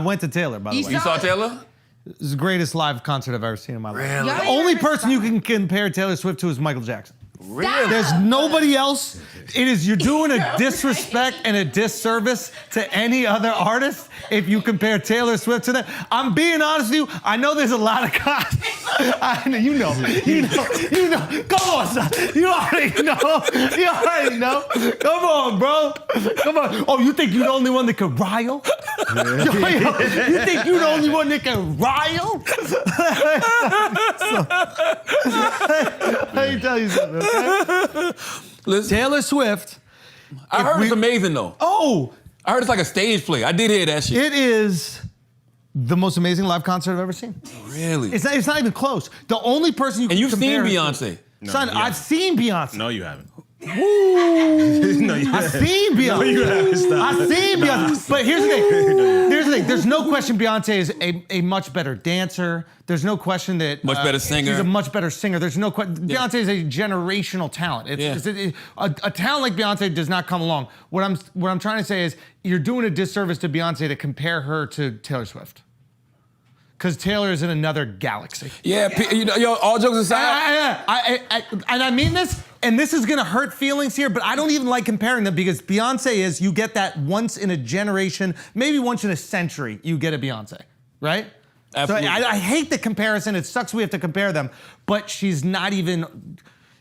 I went to Taylor, by the way. You saw Taylor? It's the greatest live concert I've ever seen in my life. Really? The only person you can compare Taylor Swift to is Michael Jackson. Really? There's nobody else. You're doing a disrespect and a disservice to any other artist if you compare Taylor Swift to that. I'm being honest with you. I know there's a lot of guys. You know. Come on, son. You already know. Come on, bro. Come on. Oh, you think you're the only one that can rile? You think you're the only one that can rile? Let me tell you something, okay? Listen, Taylor Swift. I heard it's amazing, though. Oh! I heard it's like a stage play. I did hear that shit. It is the most amazing live concert I've ever seen. Really? It's not even close. The only person you can compare... And you've seen Beyonce. No, Son, I've seen Beyonce. No, you haven't. Woo! No, you I've seen Beyonce. No, you haven't. Stop. I've seen Beyonce. But here's the thing. There's no question Beyonce is a much better dancer. There's no question that... Much better singer. She's a much better singer. There's no question. Beyonce is a generational talent. A talent like Beyonce does not come along. What I'm trying to say is you're doing a disservice to Beyonce to compare her to Taylor Swift. Because Taylor is in another galaxy. Yeah, all jokes aside. And I mean this, and this is gonna hurt feelings here, but I don't even like comparing them because Beyonce is, you get that once in a generation, maybe once in a century, you get a Beyonce, right? Absolutely. So I hate the comparison, it sucks we have to compare them, but she's not even,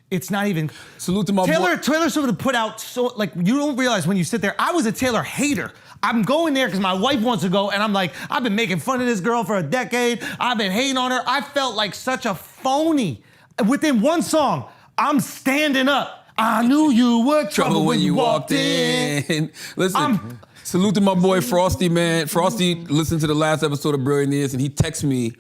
it's not even. Salute to my boy. Taylor Swift put out like, you don't realize when you sit there, I was a Taylor hater. I'm going there because my wife wants to go, and I'm like, I've been making fun of this girl for a decade. I've been hating on her. I felt like such a phony. Within one song, I'm standing up. I knew you were trouble when you walked in. Listen, salute to my boy Frosty, man. Frosty listened to the last episode of Brilliant Ears, and he texted me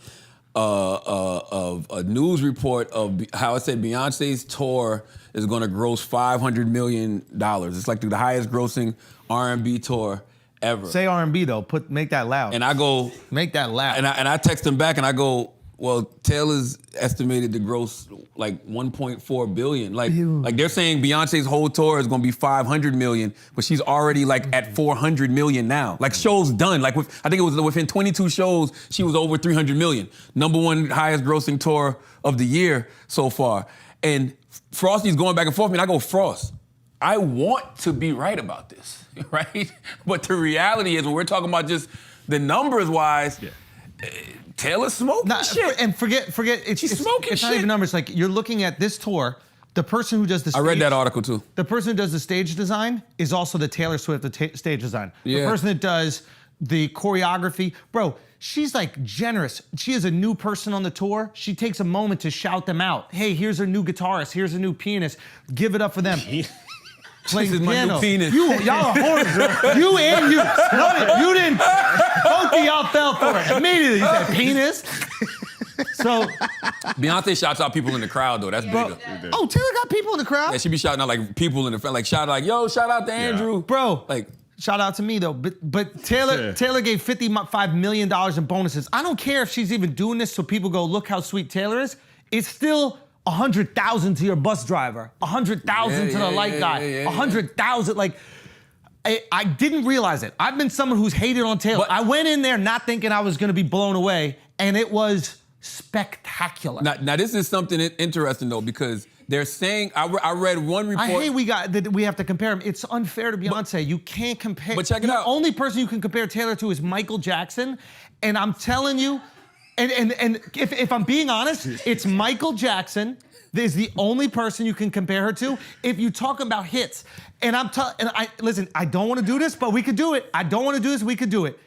a news report of how it said Beyonce's tour is going to gross $500 million. It's like the highest grossing R&B tour ever. Say R&B though, make that loud. And I go... Make that loud. And I text him back and I go, well, Taylor's estimated to gross like 1.4 billion. Like they're saying Beyonce's whole tour is gonna be 500 million, but she's already like at 400 million now. Like shows done. Like I think it was within 22 shows, she was over 300 million. Number one highest grossing tour of the year so far. And Frosty's going back and forth, and I go, Frost, I want to be right about this, right? But the reality is when we're talking about just the numbers wise, Taylor's smoking shit. And forget She's smoking it's shit. not even numbers. Like you're looking at this tour, the person who does the stage, I read that article too. The person who does the stage design is also the Taylor Swift stage design. The person that does the choreography, bro, she's like generous. She is a new person on the tour. She takes a moment to shout them out. Hey, here's a new guitarist. Here's a new pianist. Give it up for them. This is my new penis. Y'all are horrible, bro. You and you. You didn't. Both of y'all fell for it. Immediately, you said penis. So. Beyonce shouts out people in the crowd, though. That's bigger. Oh, Taylor got people in the crowd? Yeah, she be shouting out like people in the front, like shout out to Andrew. Bro. Like, shout out to me though, but Taylor gave $55 million in bonuses. I don't care if she's even doing this so people go, look how sweet Taylor is. It's still 100,000 to your bus driver, 100,000 to the light guy, 100,000. Like, I didn't realize it. I've been someone who's hated on Taylor. I went in there not thinking I was gonna be blown away, and it was spectacular. Now this is something interesting though, because they're saying, I read one report. I hate that we have to compare them. It's unfair to Beyonce. You can't compare. But check it out. The only person you can compare Taylor to is Michael Jackson, and I'm telling you, and if I'm being honest, it's Michael Jackson is the only person you can compare her to. If you talk about hits, listen, I don't want to do this, but we could do it. I don't want to do this, we could do it.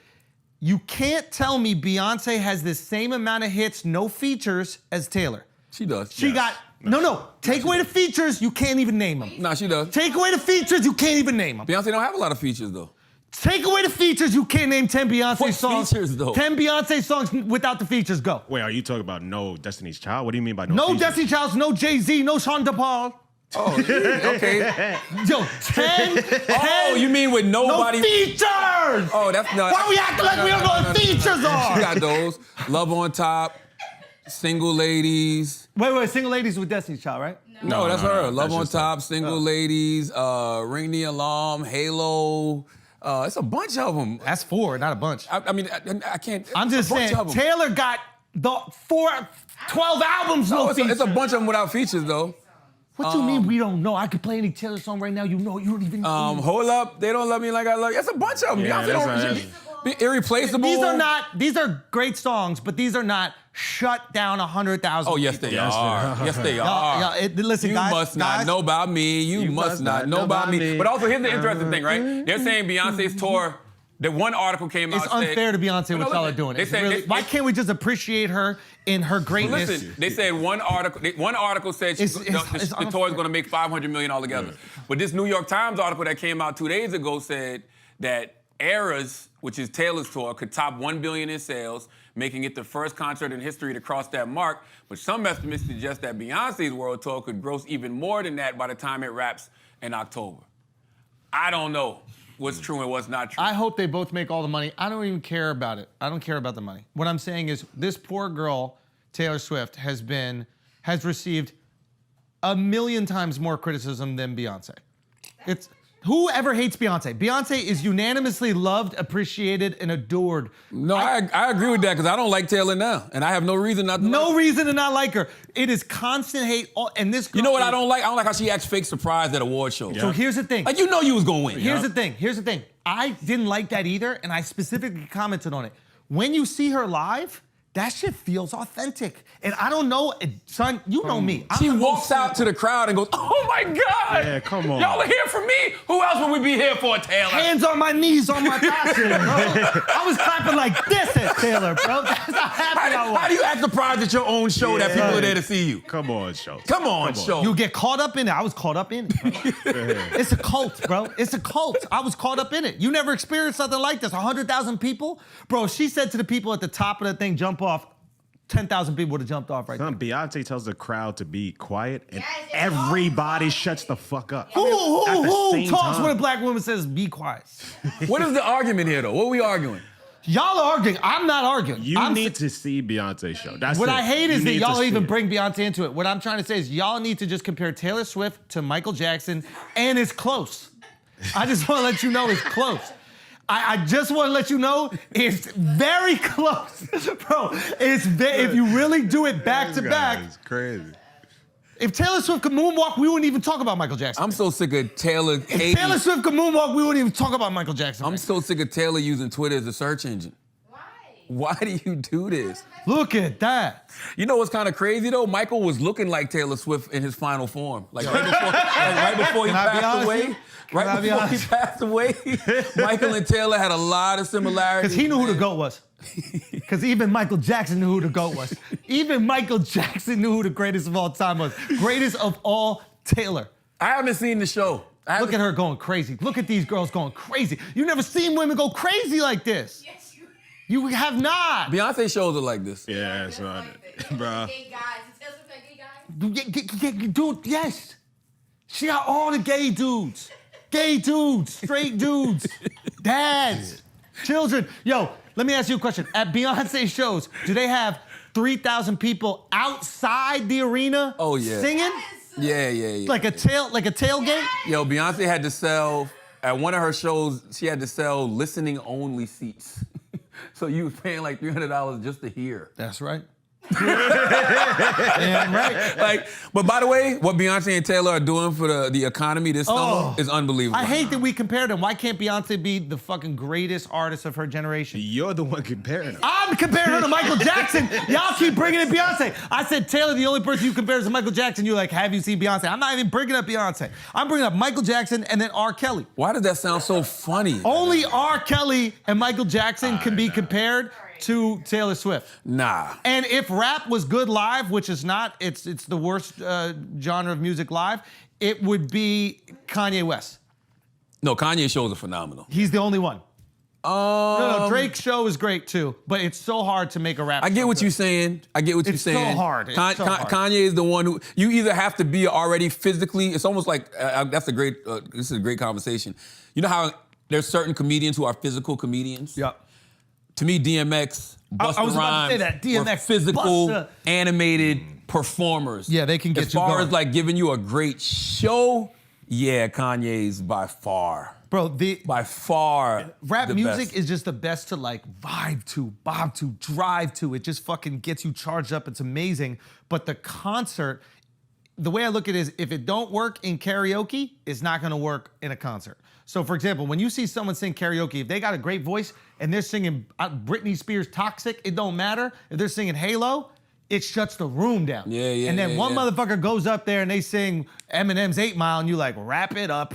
You can't tell me Beyonce has the same amount of hits, no features, as Taylor. She does. She got, no. Take away the features, you can't even name them. Nah, she does. Take away the features, you can't even name them. Beyonce don't have a lot of features though. Take away the features, you can't name 10 Beyonce songs. Features though? 10 Beyonce songs without the features, go. Wait, are you talking about no Destiny's Child? What do you mean by no No features? Destiny's Child, no Jay-Z, no Sean DePaul. Oh, okay. Yo, 10. Oh, you mean with nobody? No features! Oh, that's not. Why we acting like we don't know what features are? She got those. Love on Top, Single Ladies. Wait, Single Ladies with Destiny's Child, right? No, that's her. Love That's on just Top, Single Ladies, Ring the Alarm, Halo. It's a bunch of them. That's 4, not a bunch. I mean, I can't. I'm just a bunch saying, of 'em. Taylor got the 12 albums, No, no it's a feature. bunch of them without features though. What you mean we don't know? I could play any Taylor song right now. You know, you don't even know. Hold up, they don't love me like I love you. That's a bunch of them. Yeah, Beyonce don't. Irreplaceable. These are great songs, but these are not shut down 100,000. Oh yes, they Yes, are. Yes, they are. Listen, You guys, must not know about me. You must not know about me. But also, here's the interesting thing, right? They're saying Beyonce's tour. That one article came out. It's unfair to Beyonce No, what y'all are listen, doing. they It's said- really, they- why can't we just appreciate her in her greatness? Listen, they said one article said It's the unfair. tour is going to make $500 million altogether. But this New York Times article that came out 2 days ago said that Eras, which is Taylor's tour, could top $1 billion in sales, making it the first concert in history to cross that mark. But some estimates suggest that Beyonce's world tour could gross even more than that by the time it wraps in October. I don't know what's true and what's not true. I hope they both make all the money. I don't even care about it. I don't care about the money. What I'm saying is this poor girl, Taylor Swift, has received 1,000,000 times more criticism than Beyonce. It's whoever hates Beyonce. Beyonce is unanimously loved, appreciated, and adored. No, I agree with that because I don't like Taylor now, and I have no reason not to. No reason to not like her. It is constant hate. And this girl You know what I don't like? I don't like how she acts fake surprised at award shows. So here's the thing. Like you know you was gonna win. Here's the thing. I didn't like that either, and I specifically commented on it. When you see her live, that shit feels authentic. And I don't know, son, you know me. She walks out to the crowd and goes, "Oh my God! Yeah, come on. Y'all are here for me. Who else would we be here for, Taylor?" Hands on my knees on my thigh, bro. I was clapping like this at Taylor, bro. That's how happy I was. How do you act surprised at your own show that people are there to see you? Come on, show. Come on, show. You get caught up in it. I was caught up in it, bro. It's a cult, bro. It's a cult. I was caught up in it. You never experienced something like this. 100,000 people? Bro, she said to the people at the top of the thing, jump off. 10,000 people would have jumped off right there. Beyonce tells the crowd to be quiet, and everybody shuts the fuck up. Who At the same talks time. when a black woman says, be quiet? What is the argument here, though? What are we arguing? Y'all are arguing. I'm not arguing. You need to see Beyonce's show. That's What it. I hate You is that need to y'all see even it. bring Beyonce into it. What I'm trying to say is y'all need to just compare Taylor Swift to Michael Jackson, and it's close. I just want to let you know it's close. I just want to let you know it's very close, bro. If you really do it back to back. It's crazy. If Taylor Swift could moonwalk, we wouldn't even talk about Michael Jackson. I'm so sick of Taylor If hating. Taylor Swift could moonwalk, we wouldn't even talk about Michael Jackson. I'm so sick of Taylor using Twitter as a search engine. Why do you do this? Look at that. You know what's kind of crazy though? Michael was looking like Taylor Swift in his final form. Like right before he Can I be passed honest away. with you? Can I be Right before he honest? passed away, Michael and Taylor had a lot of similarities. Because he knew who the GOAT was. Because even Michael Jackson knew who the GOAT was. Even Michael Jackson knew who the greatest of all time was. Greatest of all, Taylor. I haven't seen the show. Look at her going crazy. Look at these girls going crazy. You never seen women go crazy like this. Yes, you. You have not. Beyonce shows are like this. Yeah, son. Bro. Gay guys. Is Taylor Swift a gay guy? Dude, yes. She got all the gay dudes. Gay dudes, straight dudes, dads, children. Yo, let me ask you a question. At Beyonce shows, do they have 3,000 people outside the arena singing? Yeah. Like a tailgate? Yo, Beyonce had to sell, at one of her shows, she had to sell listening only seats. So you was paying like $300 just to hear. That's right. Damn right. Like, but by the way, what Beyonce and Taylor are doing for the economy this summer is unbelievable. I hate that we compare them. Why can't Beyonce be the fucking greatest artist of her generation? You're the one comparing them. I'm comparing her to Michael Jackson. Y'all keep bringing in Beyonce. I said, Taylor, the only person you compare is to Michael Jackson. You're like, have you seen Beyonce? I'm not even bringing up Beyonce. I'm bringing up Michael Jackson and then R. Kelly. Why does that sound so funny? Only R. Kelly and Michael Jackson can be compared to Taylor Swift. Nah. And if rap was good live, which is not, it's the worst genre of music live, it would be Kanye West. No, Kanye shows are phenomenal. He's the only one. No, Drake's show is great too, but it's so hard to make a rap. I get show what good. you're saying. It's so hard. It's so hard. Kanye is the one who you either have to be already physically. It's almost like that's a great. This is a great conversation. You know how there's certain comedians who are physical comedians. Yeah. To me, DMX, Busta I was about to say Rhymes that. DMX, were physical, Busta. animated performers. Yeah, they can get as you far going. as like giving you a great show. Yeah, Kanye's by far Bro, by far. rap the music best. is just the best to like vibe to, bob to, drive to. It just fucking gets you charged up. It's amazing. But the concert, the way I look at it is, if it don't work in karaoke, it's not gonna work in a concert. So for example, when you see someone sing karaoke, if they got a great voice and they're singing Britney Spears' Toxic, it don't matter. If they're singing Halo, it shuts the room down. Yeah, And then yeah, one yeah. motherfucker goes up there and they sing Eminem's 8 Mile and you like, wrap it up.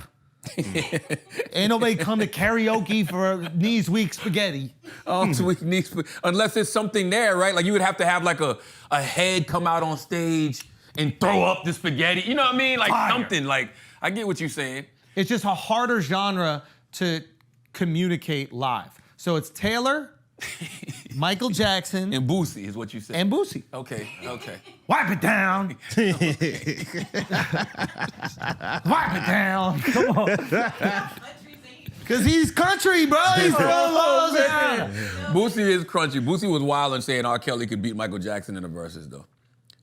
Ain't nobody come to karaoke for knees weak spaghetti. Oh, sweet niece. Unless there's something there, right? Like you would have to have like a head come out on stage and throw up the spaghetti. You know what I mean? Like Fire. something. Like I get what you're saying. It's just a harder genre to communicate live. So it's Taylor, Michael Jackson, And Boosie is what you said. and Boosie. Okay. Wipe it down. Wipe it down. Come on. Cause he's country, bro. He's from Louisiana. Boosie is crunchy. Boosie was wild in saying R. Kelly could beat Michael Jackson in the verses, though.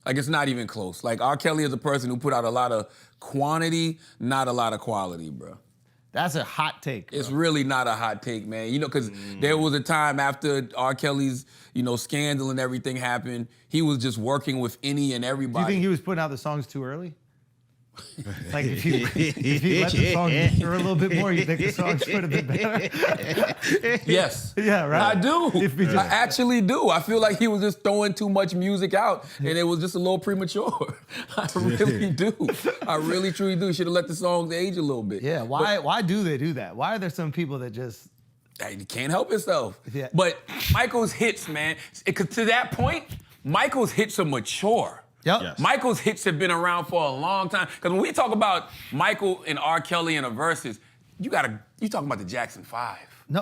Like, it's not even close. Like, R. Kelly is a person who put out a lot of quantity, not a lot of quality, bro. That's a hot take. Bro. It's really not a hot take, man. You know, because there was a time after R. Kelly's, scandal and everything happened, he was just working with any and Do you everybody. think he was putting out the songs too early? Like if you let the song mature a little bit more, you think the songs would have been better? Yes. Yeah, right. I do. If we just- I actually do. I feel like he was just throwing too much music out and it was just a little premature. I really do. I really truly do. Should have let the songs age a little bit. Yeah, why do they do that? Why are there some people that just Hey, you can't help yourself. Yeah. But Michael's hits, man, to that point, Michael's hits are mature. Yep. Yes. Michael's hits have been around for a long time. Because when we talk about Michael and R. Kelly in a verses, you talking about the Jackson 5.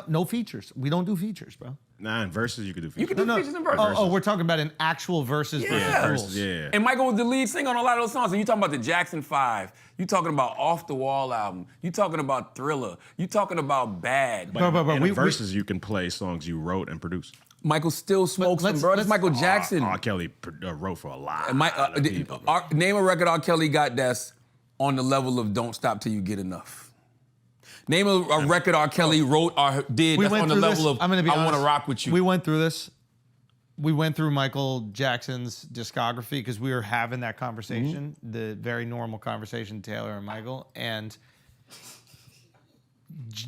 No features. We don't do features, bro. Nah, in verses you could do You features. can do features and verses. Oh, we're talking about an actual versus Yeah. versus Verses, rules. yeah. And Michael was the lead singer on a lot of those songs. And you talking about the Jackson 5. You talking about Off the Wall album. You talking about Thriller. You talking about Bad. Bro, in we- the verses you can play songs you wrote and produced. Michael still smokes them, let's- bro. That's let's- Michael Jackson. R. Kelly wrote for a lot And of people. bro. Name a record R. Kelly got that's on the level of Don't Stop Till You Get Enough. Name a record R. Kelly wrote or did We that's went on the through level this. of I'm gonna be I Want to honest. Rock With You. We went through this. We went through Michael Jackson's discography because we were having that conversation, the very normal conversation, Taylor and Michael, and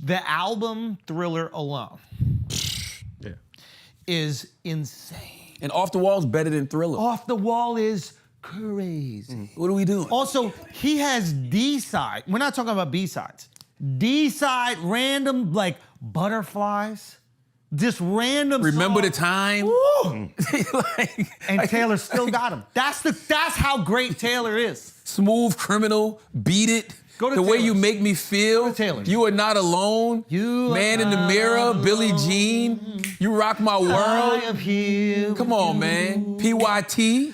the album Thriller alone Yeah. is insane. And Off the Wall's better than Thriller. Off the Wall is crazy. What are we doing? Also, he has D-side. We're not talking about B-sides. D-side, random, like, butterflies. Just random Remember the songs. time? Woo! Like- And like, Taylor still got him. That's how great Taylor is. Smooth Criminal, Beat It. Go to the way you Taylor's. make me feel. Go to Taylor's. You Are Not Alone. You Man are in the not Mirror, Billie alone. Jean. You Rock My I World. am here. Come on, man. PYT. You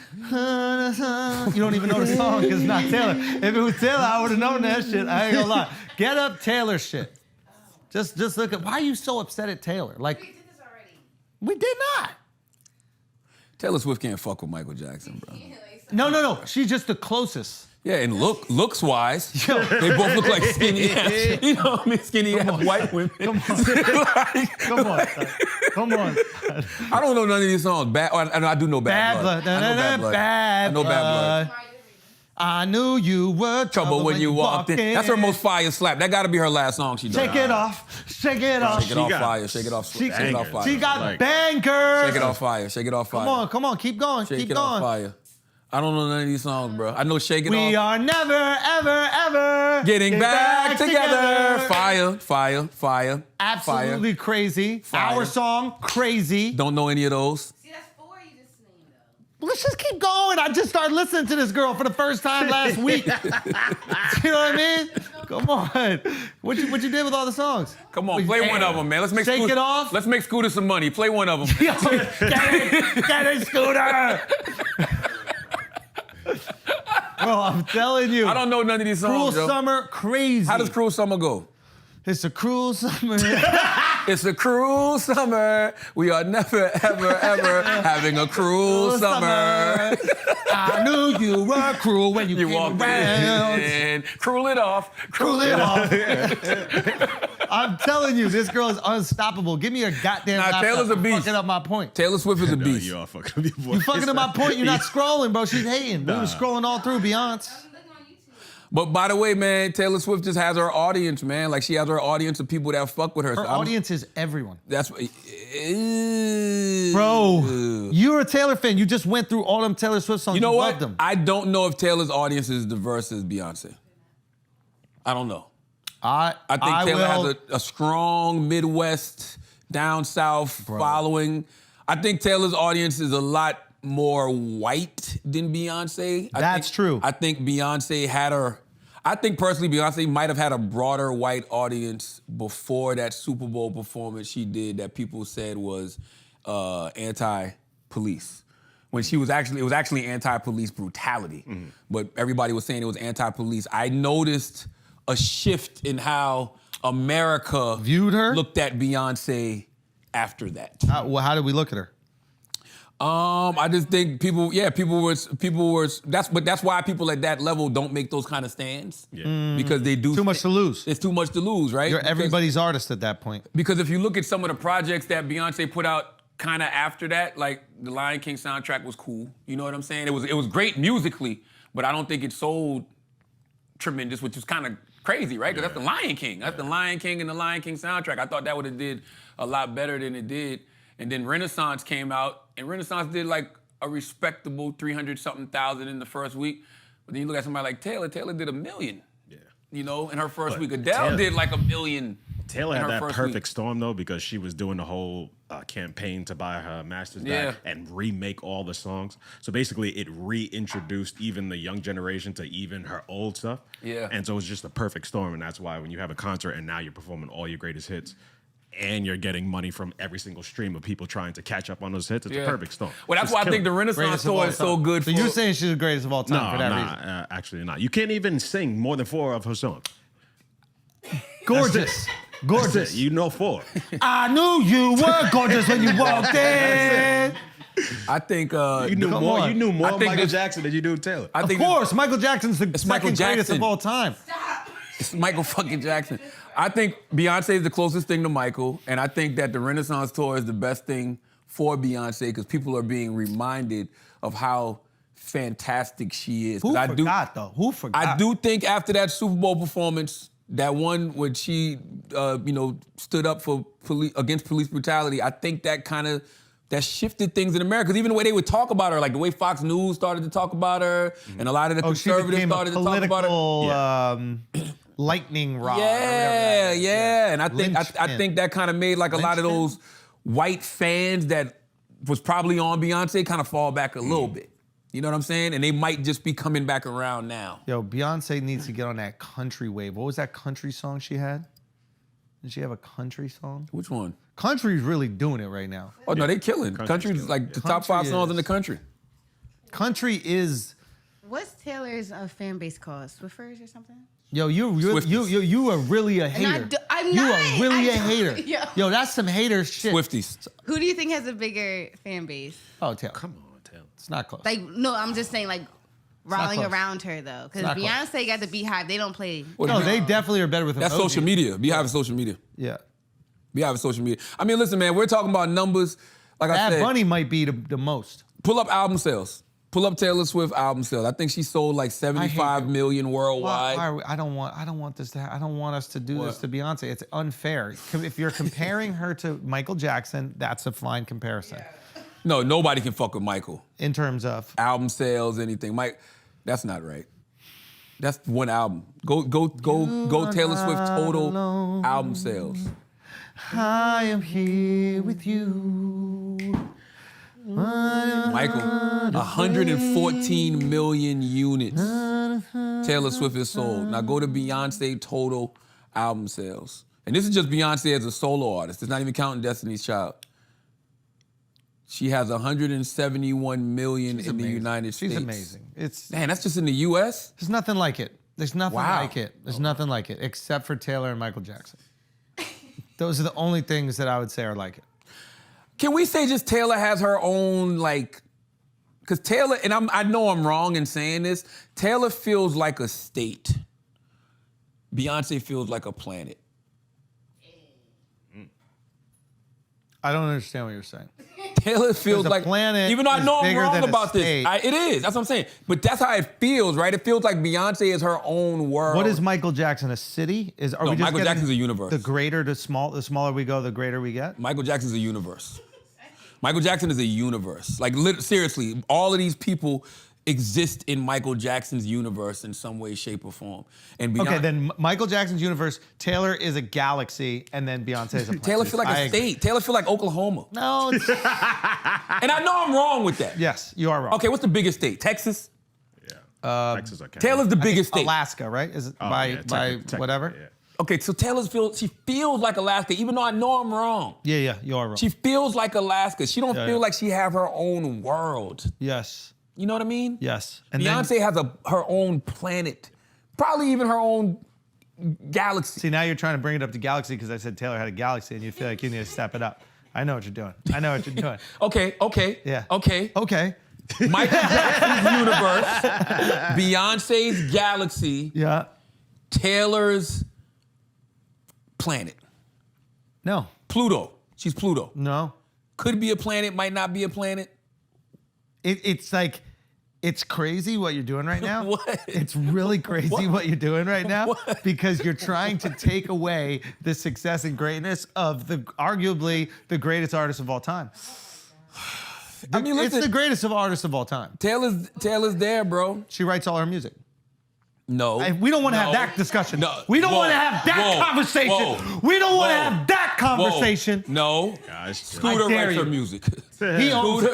don't even know the song because it's not Taylor. If it was Taylor, I would have known that shit. I ain't gonna lie. Get up Taylor shit. Just look at, why are you so upset at Taylor? Like, We did this already. we did not. Taylor Swift can't fuck with Michael Jackson, bro. No. She's just the closest. Yeah, and looks wise, Yo. they both look like skinny ass, you know what I mean? Skinny ass white women. Come on. Like, Come on. Son. Come on. Son. I don't know none of these songs. I do know Bad Blood. Bad I know Bad Blood. Bad I know Bad Blood. I knew you were Trouble when you walked in. That's her most fire slap. That got to be her last song she did. Shake it off. Shake it off. Shake it off got- fire. Shake it off. Shake it off bangers. fire. She got Like- bangers. Shake it off fire. Shake it off fire. Come on. Keep going. Shake Keep it off going. fire. I don't know none of these songs, bro. I know Shake It We Off. are never, ever, ever Getting back together. Fire. Absolutely crazy. Fire. Our song, crazy. Don't know any of those. See, that's 4 you just named, though. Let's just keep going. I just started listening to this girl for the first time last week. You know what I mean? Come on. What you did with all the songs? Come on, play one of them, man. Let's make Shake Scooter, it off. Let's make Scooter some money. Play one of them. Yo, get it, Scooter. Bro, I'm telling you. I don't know none of these Cruel songs, yo. Summer, crazy. How does Cruel Summer go? It's a cruel summer. It's a cruel summer. We are never, ever, ever having a cruel summer. I knew you were cruel when you You came walked around. in. Cruel it off. Cruel it off. I'm telling you, this girl is unstoppable. Give me a goddamn laptop. Taylor's a I'm beast. fucking up my point. Taylor Swift is a No, beast. you are fucking up your voice. You fucking up my point. You're not scrolling, bro. She's hating. We were scrolling all through Beyonce. I'm looking on YouTube. But by the way, man, Taylor Swift just has her audience, man. Like she has her audience of people that fuck with her. Her So I'm- audience is everyone. That's Bro, you're a Taylor fan. You just went through all them Taylor Swift songs. You know what? Loved them. I don't know if Taylor's audience is diverse as Beyonce. I don't know. I think Taylor has a strong Midwest, down south following. I think Taylor's audience is a lot more white than Beyonce. That's true. I think Beyonce had her. I think personally, Beyonce might have had a broader white audience before that Super Bowl performance she did that people said was anti-police. When it was actually anti-police brutality, but everybody was saying it was anti-police. I noticed a shift in how America Viewed her? looked at Beyonce after that. How did we look at her? I just think people were. That's why people at that level don't make those kind of stands. Yeah. Because they do Too much to lose. It's too much to lose, right? You're Because- everybody's artist at that point. Because if you look at some of the projects that Beyonce put out kind of after that, like the Lion King soundtrack was cool. You know what I'm saying? It was great musically, but I don't think it sold tremendous, which is kind of crazy, right? Because that's the Lion King. That's the Lion King and the Lion King soundtrack. I thought that would have did a lot better than it did. And then Renaissance came out, and Renaissance did like a respectable 300-something thousand in the first week. But then you look at somebody like Taylor. Taylor did 1 million. Yeah. You know, in her first But week. Adele Taylor- did like 1 million. Taylor in had her that first perfect week. storm though because she was doing the whole campaign to buy her master's Yeah. back and remake all the songs. So basically, it reintroduced even the young generation to even her old stuff. Yeah. And so it was just a perfect storm, and that's why when you have a concert and now you're performing all your greatest hits, and you're getting money from every single stream of people trying to catch up on those hits, it's a perfect storm. Well, that's Just why I kill think it. the Renaissance Greatest of tour all is so time. good. So for, you're saying she's the greatest of all time No, for that I'm reason. not. Actually not. You can't even sing more than 4 of her songs. Gorgeous. That's Gorgeous. it. You know 4. I knew you were gorgeous when you walked in. I think You knew Come more. on. You knew more I think Michael this- Jackson than you do Taylor. I Of think course, Michael Jackson's the It's second Michael greatest Jackson. of all time. It's Michael fucking Jackson. I think Beyonce is the closest thing to Michael, and I think that the Renaissance tour is the best thing for Beyonce because people are being reminded of how fantastic she is. 'Cause Who forgot, though? Who forgot? I do think after that Super Bowl performance, that one when she, stood up for against police brutality, I think that kind of that shifted things in America. 'Cause even the way they would talk about her, like the way Fox News started to talk about her, and a lot of the Oh, she conservatives became started a to talk about her. political lightning rod. or whatever Yeah, that is. yeah. And I think I Linchpin. think that kind of made like a lot of Linchpin? those white fans that was probably on Beyonce kind of fall back a little bit. You know what I'm saying? And they might just be coming back around now. Yo, Beyonce needs to get on that country wave. What was that country song she had? Did she have a country song? Which one? Country's really doing it right now. Oh no, they killing. Country's Country's like the top Country 5 songs in the is- country. Country is, What's Taylor's fan base called? Swiffers or something? yo, you Swifties. are really a hater. I'm you not. are really I a hater. don't- Yo. Yo, that's some hater shit. Swifties. Who do you think has a bigger fan base? Oh, Taylor. Come on, Taylor. It's not close. Like, no, I'm just saying, like, rallying close. around her, though. Because not close. Beyonce got the Beehive. They don't play. No, they definitely are better with That's emojis. social media. Beehive is social media. Yeah. Beehive is social media. I mean, listen, man, we're talking about numbers. Like I Bad said, Bunny might be the most. pull up album sales. Pull up Taylor Swift album sales. I think she sold like 75 million worldwide. I don't want this to. I don't want us to do this to Beyonce. It's unfair. If you're comparing her to Michael Jackson, that's a fine comparison No, nobody can fuck with Michael. in terms of. Album sales, anything. Mike, that's not right. That's one album. Go Taylor Swift total alone. album sales. I am here with you. Michael, 114 million units Taylor Swift has sold. Now go to Beyonce total album sales. And this is just Beyonce as a solo artist. It's not even counting Destiny's Child. She has 171 million in the United States. She's amazing. Man, that's just in the US? There's nothing like it. There's nothing Wow. like it. There's nothing like it except for Taylor and Michael Jackson. Those are the only things that I would say are like it. Can we say just Taylor has her own, like, because Taylor, and I know I'm wrong in saying this, Taylor feels like a state. Beyonce feels like a planet. I don't understand what you're saying. Taylor feels The like, planet even though I is know I'm bigger wrong than a about this, state. it is. That's what I'm saying. But that's how it feels, right? It feels like Beyonce is her own world. What is Michael Jackson? A city? Are we just Michael getting Jackson's a universe. The greater to small, the smaller we go, the greater we get. Michael Jackson's a universe. Michael Jackson is a universe. Like, seriously, all of these people exist in Michael Jackson's universe in some way, shape, or form. And Okay, then Michael Jackson's universe. Taylor is a galaxy, and then Beyonce is a planet. Taylor feel like a state. Taylor feel like Oklahoma. No. It's, And I know I'm wrong with that. yes, you are wrong. Okay, what's the biggest state? Texas? Yeah. Texas, okay. Taylor's the biggest state. Alaska, right? Is it by whatever? Yeah. Okay, so she feels like Alaska, even though I know I'm wrong. Yeah, you are wrong. She feels like Alaska. She don't Yeah, feel yeah. like she have her own world. Yes. You know what I mean? Yes. And then, Beyonce has her own planet, probably even her own galaxy. see, now you're trying to bring it up to galaxy because I said Taylor had a galaxy, and you feel like you need to step it up. I know what you're doing. I know what you're doing. Okay. Yeah. Okay. Okay. Michael Jackson's universe, Beyonce's galaxy, Yeah. Taylor's planet. No. Pluto. She's Pluto. No. Could be a planet, might not be a planet. It's like, it's crazy what you're doing right now. What? It's really crazy what you're doing right now What? because you're trying to take away the success and greatness of arguably the greatest artist of all time. I mean, It's listen, the greatest of artists of all time. Taylor's there, bro. She writes all her music. No. We don't want to have No. that discussion. No. We don't Whoa. want to have that Whoa. conversation. Whoa. We don't want to Whoa. have that conversation. No. Gosh, Scooter I dare writes her you. music. He owns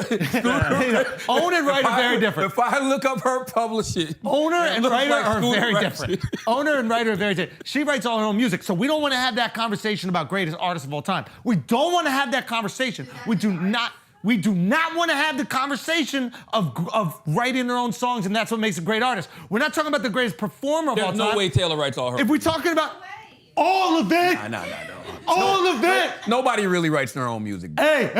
Own and write are very different. If I look up her publishing, Owner and looks writer like are Scooter very writes different. it. Owner and writer are very different. She writes all her own music, so we don't want to have that conversation about greatest artists of all time. We don't want to have that conversation. We do not want to have the conversation of writing their own songs, and that's what makes a great artist. We're not talking about the greatest performer of all there's time. no way Taylor writes all her. If we're talking about all of it, No. all of it. Nobody really writes their own music. Hey.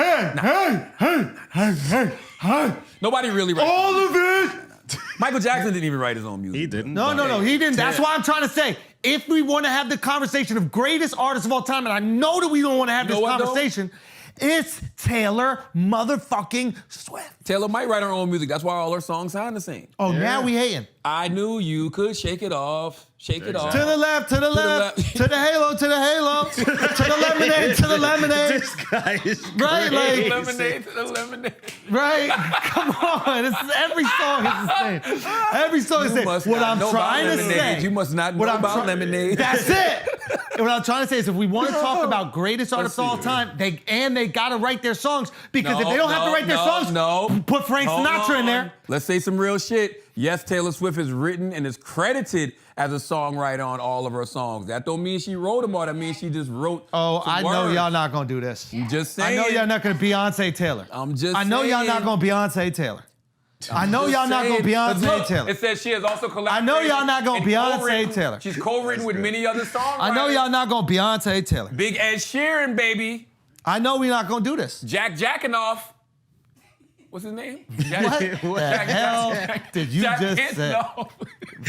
Nobody really writes. All of it. Michael Jackson didn't even write his own music. He didn't. No, he didn't. That's why I'm trying to say. If we want to have the conversation of greatest artists of all time, and I know that we don't want to have You this know what, though? conversation, it's Taylor motherfucking Swift. Taylor might write her own music. That's why all her songs sound the same. Oh, now we hating. I knew you could shake it off. Shake it off. To the left, to the left, to the halo, to the halo, to the lemonade, to the lemonade. This guy is Right, crazy. like- Lemonade to the lemonade. Right? Come on. Every song is the same. Every song is the You must same. What not I'm know about trying to lemonade. say. You must not know what I'm about lemonade. That's it. And what I'm trying to say is if we want to talk about greatest artists of all time, they got to write their songs because if they don't have to write their songs, put Frank Hold Sinatra in on. there. Let's say some real shit. Yes, Taylor Swift is written and is credited as a songwriter on all of her songs. That don't mean she wrote them all. That means she just wrote. Oh, some I know words. y'all not gonna do this. I'm just I saying. know y'all not gonna Beyonce Taylor. I'm just I know y'all not saying. gonna Beyonce Taylor. I know Just y'all not gonna saying. 'Cause Beyonce look, Taylor. It says she has also collaborated. I know y'all not gonna and Beyonce co-written- Taylor. She's co-written with many other songwriters. I know y'all not gonna Beyonce Taylor. Big Ed Sheeran, baby. I know we not gonna do this. Jack Jackanoff. What's his name? What the hell did you just say? Jackanoff.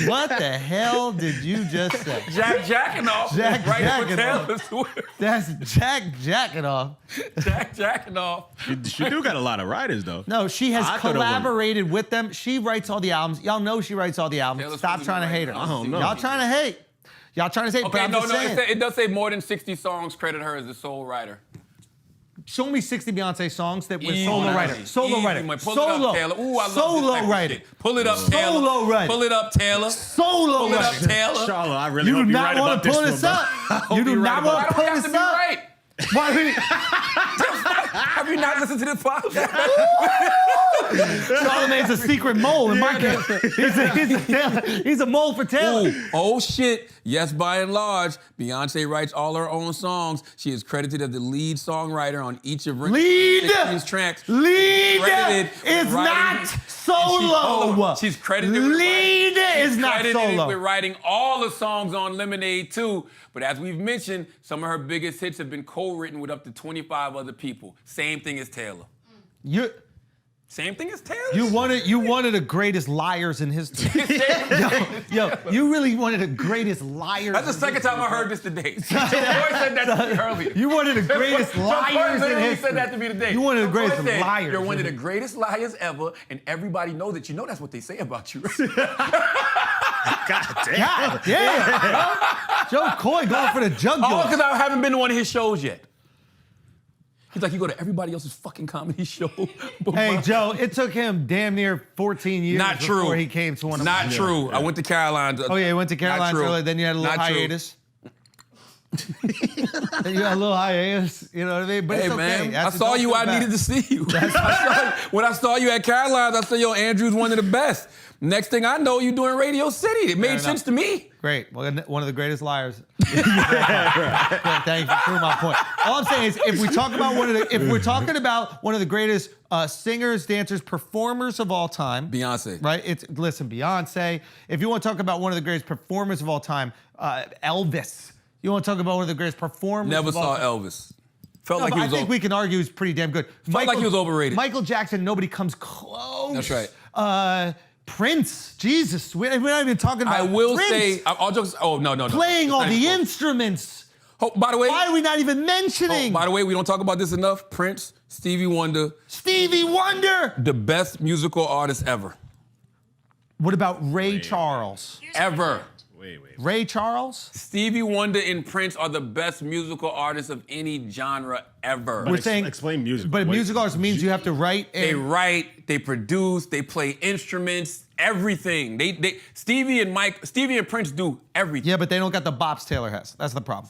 What the hell did you just say? Jack Jackanoff. Jack right Jackanoff. with Taylor Swift. That's Jack Jackanoff. Jack Jackanoff. She do got a lot of writers though. No, she has I thought it was- collaborated with them. She writes all the albums. Y'all know she writes all the albums. Taylor Stop Swift trying to is hate her. right. I don't know. Y'all trying to hate. Y'all trying to say, but Okay, I'm no, just saying. it does say more than 60 songs credit her as the sole writer. Show me 60 Beyonce songs that with Easy, solo writer. easy, Solo easy, writer. man. Pull Solo. it up, Taylor. Ooh, I love this Solo type of writer. shit. Pull it up, Taylor. Solo writer. Pull it up, Taylor. Solo Pull it up, writer. Taylor. Charlotte, I really You do hope you're not right want about to pull this this one, up. bro. I hope You do you're not right want about to Why do pull we have to this be up. right? Why we? Have you not listened to this podcast? Charlamagne's a secret mole in my case. He's a mole for Taylor. Ooh, oh shit. Yes, by and large, Beyonce writes all her own songs. She is credited as the lead songwriter on each of Lead. 16 tracks. Lead Credited is with not writing- solo. She's credited with Lead is not credited solo. with writing all the songs on Lemonade too. But as we've mentioned, some of her biggest hits have been co-written with up to 25 other people. Same thing as Taylor. Same thing as Taylor. You one of the greatest liars in history. yo, you really one of the greatest liars. That's the second time I heard this today. Joe Boy said that to me earlier. You one of the greatest liars in history. said that to me today. You one of the greatest said, liars. You're one of the greatest liars ever, and everybody knows that. You know that's what they say about you. God damn. God damn. Joe Coy going for the jugular. Oh, because I haven't been to one of his shows yet. He's like, you go to everybody else's fucking comedy show. Hey, Joe, it took him damn near 14 years Not true. before he came to one of Not mine. true. Yeah. I went to Carolina. Oh, yeah, he went to Carolina earlier, then you had a little Not true. hiatus. Then you had a little hiatus, you know what I mean? But Hey, it's okay. man, That's I saw you. I needed to see you. When I saw you at Carolina, I said, yo, Andrew's one of the best. Next thing I know, you doing Radio City. It made sense to me. Great. Well, one of the greatest liars. Thank you for proving my point. All I'm saying is, if we're talking about one of the greatest singers, dancers, performers of all time, Beyonce. right? Listen, Beyonce. If you want to talk about one of the greatest performers of all time, Elvis. You want to talk about one of the greatest performers? Never of all saw time? Elvis. Felt No, like but he I was think we can argue he's pretty damn good. Felt like he was overrated. Michael Jackson, nobody comes close. That's right. Prince, Jesus, we're not even talking about I will Prince. say, all jokes. Oh no. Playing all Not the even close. instruments. Oh, by the way. Why are we not even mentioning? By the way, we don't talk about this enough. Prince, Stevie Wonder, Stevie Wonder. the best musical artist ever. What about Ray Charles? Ever. Wait. Ray Charles? Stevie Wonder and Prince are the best musical artists of any genre ever. We're saying explain music. But Wait, music artist means you have to write. They write, they produce, they play instruments, everything. Stevie and Prince do everything. Yeah, but they don't got the bops Taylor has. That's the problem.